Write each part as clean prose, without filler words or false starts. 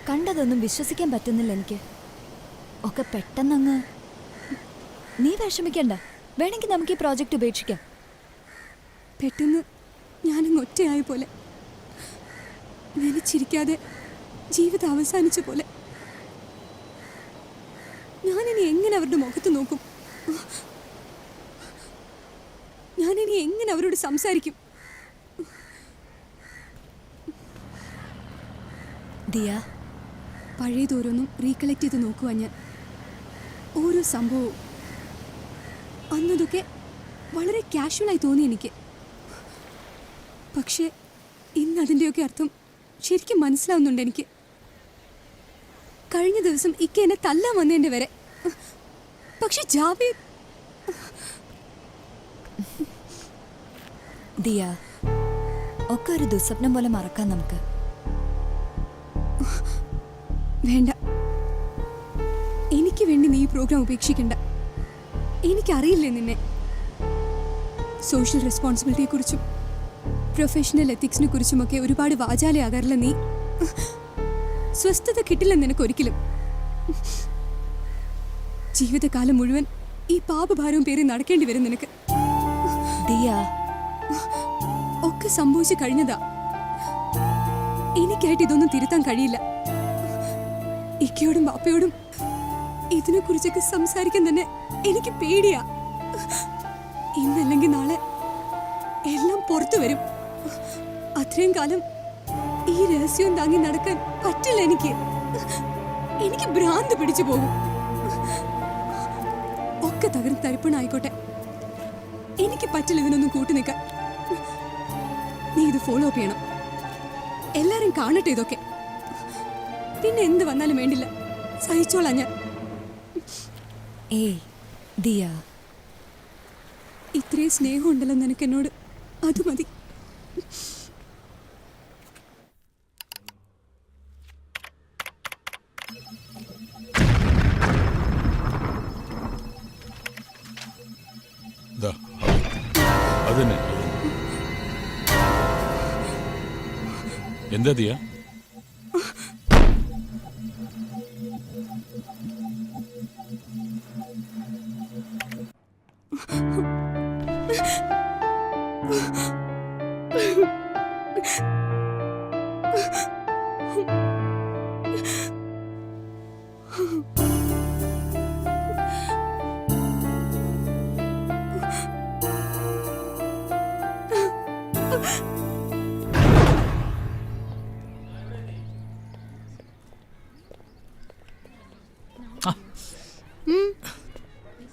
കണ്ടതൊന്നും വിശ്വസിക്കാൻ പറ്റുന്നില്ല എനിക്ക്. ഒക്കെ പെട്ടെന്നങ്ങ്. നീ വിഷമിക്കണ്ട, വേണമെങ്കിൽ നമുക്ക് ഈ പ്രോജക്റ്റ് ഉപേക്ഷിക്കാം. പെട്ടെന്ന് ഞാനങ്ങ് ഒറ്റയായ പോലെ, നനച്ചിരിക്കാതെ ജീവിതം അവസാനിച്ച പോലെ. ഞാനിനി എങ്ങനെ അവരുടെ മുഖത്ത് നോക്കും? ഞാനിനി എങ്ങനെ അവരോട് സംസാരിക്കും? ദിയ, പഴയതോരോന്നും റീകളക്ട് ചെയ്ത് നോക്കുവാൻ ഞാൻ. ഓരോ സംഭവവും അന്നതൊക്കെ വളരെ കാഷ്വലായി തോന്നി എനിക്ക്. പക്ഷേ ഇന്ന് അതിൻ്റെയൊക്കെ അർത്ഥം ശരിക്കും മനസ്സിലാവുന്നുണ്ട് എനിക്ക്. കഴിഞ്ഞ ദിവസം ഇക്ക എന്നെ തല്ലാൻ വന്നതിൻ്റെ വരെ. പക്ഷെ ജാവേദ്. ദിയ, ഒക്കെ ഒരു ദുസ്വപ്നം പോലെ മറക്കാൻ നമുക്ക്. വേണ്ട, എനിക്ക് വേണ്ടി നീ ഈ പ്രോഗ്രാം ഉപേക്ഷിക്കണ്ട. എനിക്കറിയില്ലേ നിന്നെ. സോഷ്യൽ റെസ്പോൺസിബിലിറ്റിയെക്കുറിച്ചും പ്രൊഫഷണൽ എത്തിക്സിനെ കുറിച്ചുമൊക്കെ ഒരുപാട് വാചാലയാകാറില്ല നീ. സ്വസ്ഥത കിട്ടില്ല നിനക്കൊരിക്കലും. ജീവിതകാലം മുഴുവൻ ഈ പാപഭാരവും പേറി നടക്കേണ്ടി വരും നിനക്ക്. ദിയ, ഒക്കെ സംഭവിച്ചു കഴിഞ്ഞതാ. എനിക്കായിട്ട് ഇതൊന്നും തിരുത്താൻ കഴിയില്ല. ഇക്കയോടും ബാപ്പയോടും ഇതിനെക്കുറിച്ചൊക്കെ സംസാരിക്കാൻ തന്നെ എനിക്ക് പേടിയാ. ഇന്നല്ലെങ്കിൽ നാളെ എല്ലാം പുറത്തു വരും. അത്രയും കാലം ഈ രഹസ്യവും താങ്ങി നടക്കാൻ പറ്റില്ല എനിക്ക്. എനിക്ക് ഭ്രാന്ത് പിടിച്ചു പോകും. ഒക്കെ തകർന്ന് തരിപ്പണായിക്കോട്ടെ, എനിക്ക് പറ്റില്ല ഇതിനൊന്നും കൂട്ടി നിൽക്കാൻ. നീ ഇത് ഫോളോ അപ്പ് ചെയ്യണം. എല്ലാരും കാണട്ടെ ഇതൊക്കെ. പിന്നെ എന്ത് വന്നാലും വേണ്ടില്ല, സഹിച്ചോളാം ഞാൻ. ഏയ് ദിയ, ഇത്രയും സ്നേഹമുണ്ടല്ലോ നിനക്ക് എന്നോട്, അത് മതി. എന്താ ദിയ?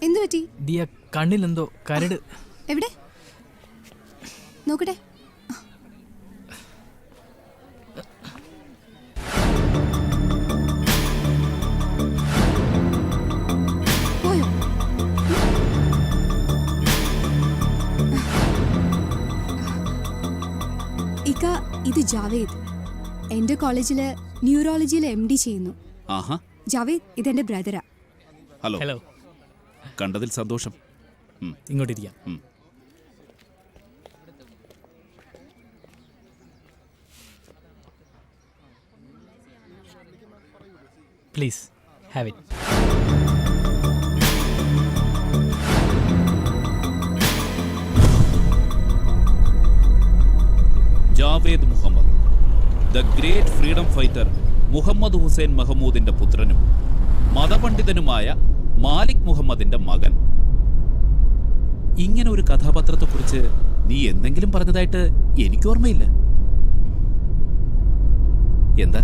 എന്തു പറ്റി? ദിയ, കണ്ണിലെന്തോ കരട്. എവിടെ നോക്കട്ടെ. പോയോ? ഇക്ക, ഇത് ജാവേദ്. എന്റെ കോളേജില് ന്യൂറോളജിയിലെ MD ചെയ്യുന്നു. ജാവേദ്, ഇതെന്റെ ബ്രദറാ. ഹലോ. ഹലോ. കണ്ടതിൽ സന്തോഷം. ഇങ്ങോട്ടിരിക്കാം. Please have it. Javed Muhammad, the great freedom fighter Muhammad Hussain മഹമൂദിന്റെ പുത്രനും മതപണ്ഡിതനുമായ മാലിക് മുഹമ്മദിന്റെ മകൻ. ഇങ്ങനെ ഒരു കഥാപാത്രത്തെക്കുറിച്ച് നീ എന്തെങ്കിലും പറഞ്ഞതായിട്ട് എനിക്കോർമ്മയില്ല. എന്താ,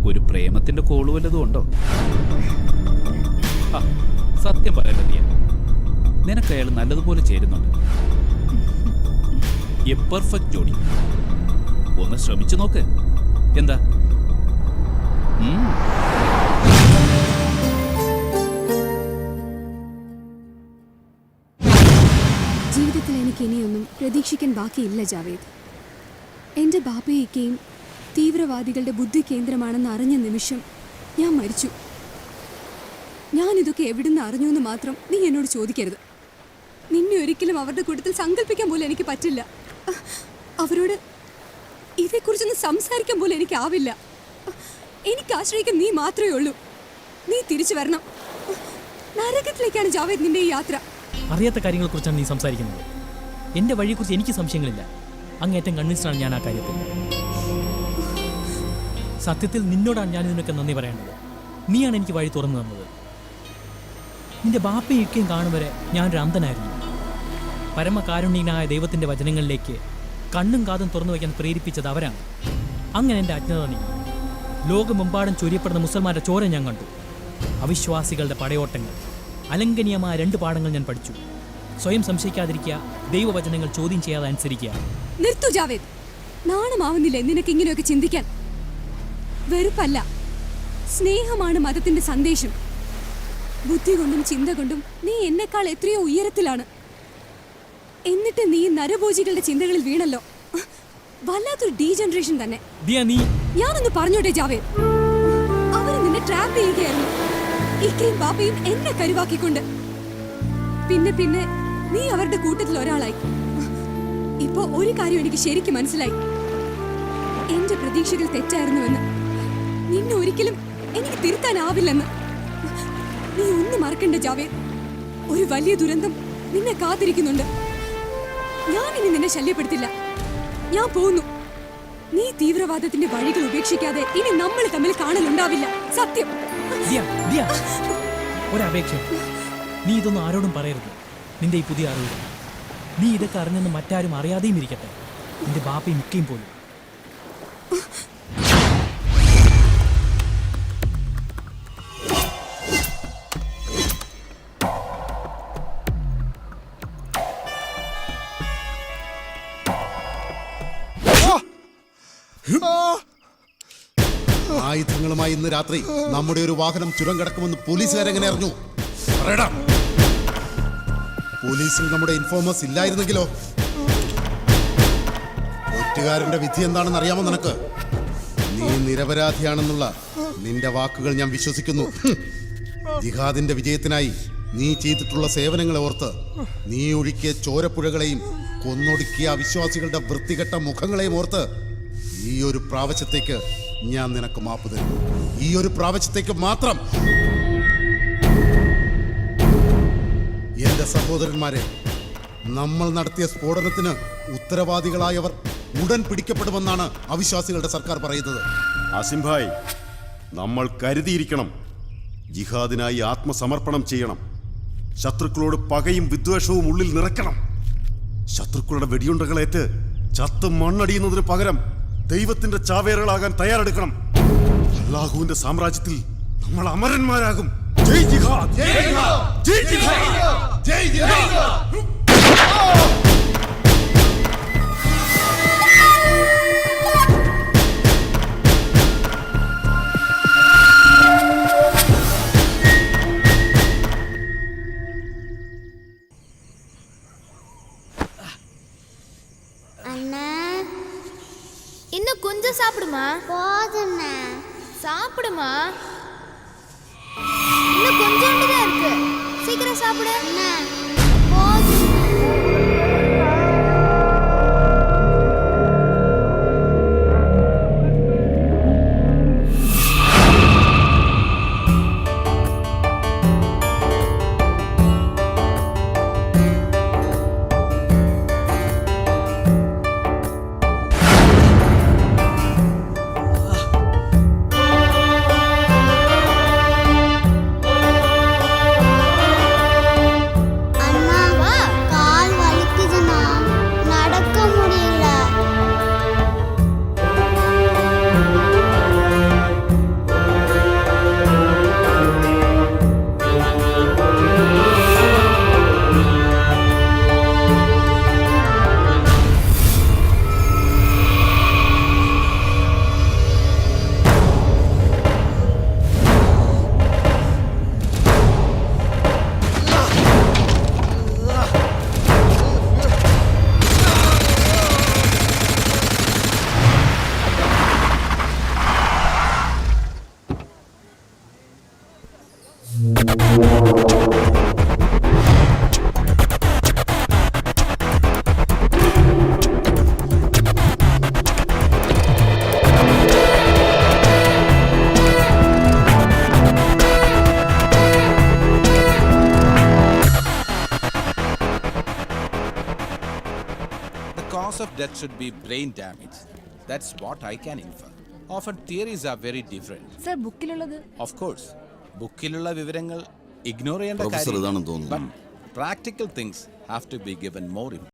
ഒരു പ്രേമത്തിന്റെ കോള് വല്ലതും ഉണ്ടോ? സത്യം പറയല്ല നീ, നിനക്ക് അയാൾ നല്ലതുപോലെ ചേരുന്നുണ്ട്. എ പെർഫെക്റ്റ് ജോഡി. ഒന്ന് ശ്രമിച്ചു നോക്ക്. എന്താ? ജീവിതത്തിൽ എനിക്ക് ഇനിയൊന്നും പ്രതീക്ഷിക്കാൻ ബാക്കിയില്ല ജാവേദ്. എൻ്റെ ബാപ്പയൊക്കെയും തീവ്രവാദികളുടെ ബുദ്ധി കേന്ദ്രമാണെന്ന് അറിഞ്ഞ നിമിഷം ഞാൻ മരിച്ചു. ഞാനിതൊക്കെ എവിടുന്ന് അറിഞ്ഞു എന്ന് മാത്രം നീ എന്നോട് ചോദിക്കരുത്. നിന്നെ ഒരിക്കലും അവരുടെ കൂട്ടത്തിൽ സങ്കല്പിക്കാൻ പോലും എനിക്ക് പറ്റില്ല. അവരോട് ഇതേക്കുറിച്ചൊന്നും സംസാരിക്കാൻ പോലും എനിക്കാവില്ല. എനിക്ക് ആശ്രയിക്കാൻ നീ മാത്രമേ ഉള്ളൂ. നീ തിരിച്ചു വരണം. നരകത്തിലേക്കാണ് ജാവേദ് നിന്റെ ഈ യാത്ര. അറിയാത്ത കാര്യങ്ങളെക്കുറിച്ചാണ് നീ സംസാരിക്കുന്നത്. എൻ്റെ വഴിയെക്കുറിച്ച് എനിക്ക് സംശയങ്ങളില്ല. അങ്ങേറ്റം കൺവിൻസ്ഡാണ് ഞാൻ ആ കാര്യത്തിൽ. സത്യത്തിൽ നിന്നോടാണ് ഞാൻ ഇതിനൊക്കെ നന്ദി പറയേണ്ടത്. നീയാണ് എനിക്ക് വഴി തുറന്നു തന്നത്. നിന്റെ ബാപ്പയും ഇക്കയും കാണും വരെ ഞാനൊരു അന്ധനായിരുന്നു. പരമകാരുണ്യനായ ദൈവത്തിൻ്റെ വചനങ്ങളിലേക്ക് കണ്ണും കാതും തുറന്നു വയ്ക്കാൻ പ്രേരിപ്പിച്ചത് അവരാണ്. അങ്ങനെ എൻ്റെ അജ്ഞത നീ. ലോകമെമ്പാടും ചൊരിയപ്പെടുന്ന മുസൽമാരുടെ ചോര ഞാൻ കണ്ടു. അവിശ്വാസികളുടെ പടയോട്ടങ്ങൾ, അലംഘനീയമായ 2 പാഠങ്ങൾ ഞാൻ പഠിച്ചു. സ്വയം സംശയിക്കാതിരിക്കുക, ദൈവവചനങ്ങൾ ചോദ്യം ചെയ്യാതെ അനുസരിക്കുക. നിർത്തു ജാവേദ്. നാണമാവുന്നില്ലേ നിനക്ക് ഇങ്ങനെയൊക്കെ ചിന്തിക്കാൻ? വെറുപ്പല്ല, സ്നേഹമാണ് മതത്തിന്റെ സന്ദേശം. ബുദ്ധി കൊണ്ടും ചിന്ത കൊണ്ടും നീ എന്നെക്കാൾ എത്രയോ ഉയരത്തിലാണ്. എന്നിട്ട് നീ നരഭോജികളുടെ ചിന്തകളിൽ വീണല്ലോ. വല്ലാത്തൊരു ഡീജനറേഷൻ തന്നെ. ഞാനൊന്ന് പറഞ്ഞോട്ടെ ജാവേദ്, അവർ നിന്നെ ട്രാപ്പ് ചെയ്യുകയായിരുന്നു. ഇക്കയും ബാപ്പയും എന്നെ കരുവാക്കിക്കൊണ്ട്. പിന്നെ പിന്നെ നീ അവരുടെ കൂട്ടത്തിൽ ഒരാളായി. ഇപ്പോ ഒരു കാര്യം എനിക്ക് ശരിക്കും മനസ്സിലായി. എന്റെ പ്രതീക്ഷകൾ തെറ്റായിരുന്നുവെന്ന്. നിന്നെ ഒരിക്കലും എനിക്ക് തിരുത്താനാവില്ലെന്ന്. നീ ഒന്നും മറക്കണ്ട ജാവേദ്. ഒരു വലിയ ദുരന്തം നിന്നെ കാത്തിരിക്കുന്നുണ്ട്. ഞാൻ ഇനി നിന്നെ ശല്യപ്പെടുത്തില്ല. ഞാൻ പോകുന്നു. നീ തീവ്രവാദത്തിന്റെ വഴികൾ ഉപേക്ഷിക്കാതെ ഇനി നമ്മൾ തമ്മിൽ കാണലുണ്ടാവില്ല. സത്യം. ഒരപേക്ഷ, നീ ഇതൊന്നും ആരോടും പറയരുത്. നിന്റെ ഈ പുതിയ അറിവ് നീ ഇതൊക്കെ അറിഞ്ഞെന്ന് മറ്റാരും അറിയാതെയും ഇരിക്കട്ടെ. നിന്റെ ബാപ്പയും മിക്കയും പോലും. ആയുധങ്ങളുമായി ഇന്ന് രാത്രി നമ്മുടെ ഒരു വാഹനം ചുരം കടക്കുമെന്ന് പോലീസുകാരെങ്ങനെ അറിഞ്ഞു? പോലീസിൽ നമ്മുടെ ഇൻഫോമേഴ്സ് ഇല്ലായിരുന്നെങ്കിലോ? ഒറ്റുകാരന്റെ വിധി എന്താണെന്ന് അറിയാമോ നിനക്ക്? നീ നിരപരാധിയാണെന്നുള്ള നിന്റെ വാക്കുകൾ ഞാൻ വിശ്വസിക്കുന്നു. ജിഹാദിന്റെ വിജയത്തിനായി നീ ചെയ്തിട്ടുള്ള സേവനങ്ങളെ ഓർത്ത്, നീ ഒഴുക്കിയ ചോരപ്പുഴകളെയും കൊന്നൊടുക്കിയ അവിശ്വാസികളുടെ വൃത്തികെട്ട മുഖങ്ങളെയും ഓർത്ത് ഈ ഒരു പ്രാവശ്യത്തേക്ക് ഞാൻ നിനക്ക് മാപ്പ് തരുന്നു. ഈ ഒരു പ്രാവശ്യത്തേക്ക് മാത്രം. എന്റെ സഹോദരന്മാരെ, നമ്മൾ നടത്തിയ സ്ഫോടനത്തിന് ഉത്തരവാദികളായവർ ഉടൻ പിടിക്കപ്പെടുമെന്നാണ് അവിശ്വാസികളുടെ സർക്കാർ പറയുന്നത്. ആസിം ഭായ്, നമ്മൾ കരുതിയിരിക്കണം. ജിഹാദിനായി ആത്മസമർപ്പണം ചെയ്യണം. ശത്രുക്കളോട് പകയും വിദ്വേഷവും ഉള്ളിൽ നിറയ്ക്കണം. ശത്രുക്കളുടെ വെടിയുണ്ടകളേറ്റ് ചത്ത് മണ്ണടിയുന്നതിന് പകരം ദൈവത്തിന്റെ ചാവേറുകളാകാൻ തയ്യാറെടുക്കണം. അല്ലാഹുവിന്റെ സാമ്രാജ്യത്തിൽ നമ്മൾ അമരന്മാരാകും. ജയ് ജിഹാദ്! ജയ് ജിഹാദ്! ജയ് ജിഹാദ്! ജയ് ജിഹാദ്! இன்னும் கொஞ்சம் சாப்பிடுமா. போதும்ண்ணா. சாப்பிடுமா. இன்னும் கொஞ்சோண்டு தான் இருக்கு. சீக்கிரம் சாப்பிடு. போதும். cause of death should be brain damage. That's what I can infer. Often theories are very different. Sir ബുക്കിലുള്ളത് Of course, ബുക്കിലുള്ള വിവരങ്ങൾ ഇഗ്നോർ ചെയ്യേണ്ട പ്രൊഫസർ കാര്യം. ഇതാണെന്ന് തോന്നുന്നു. But practical things have to be given more importance.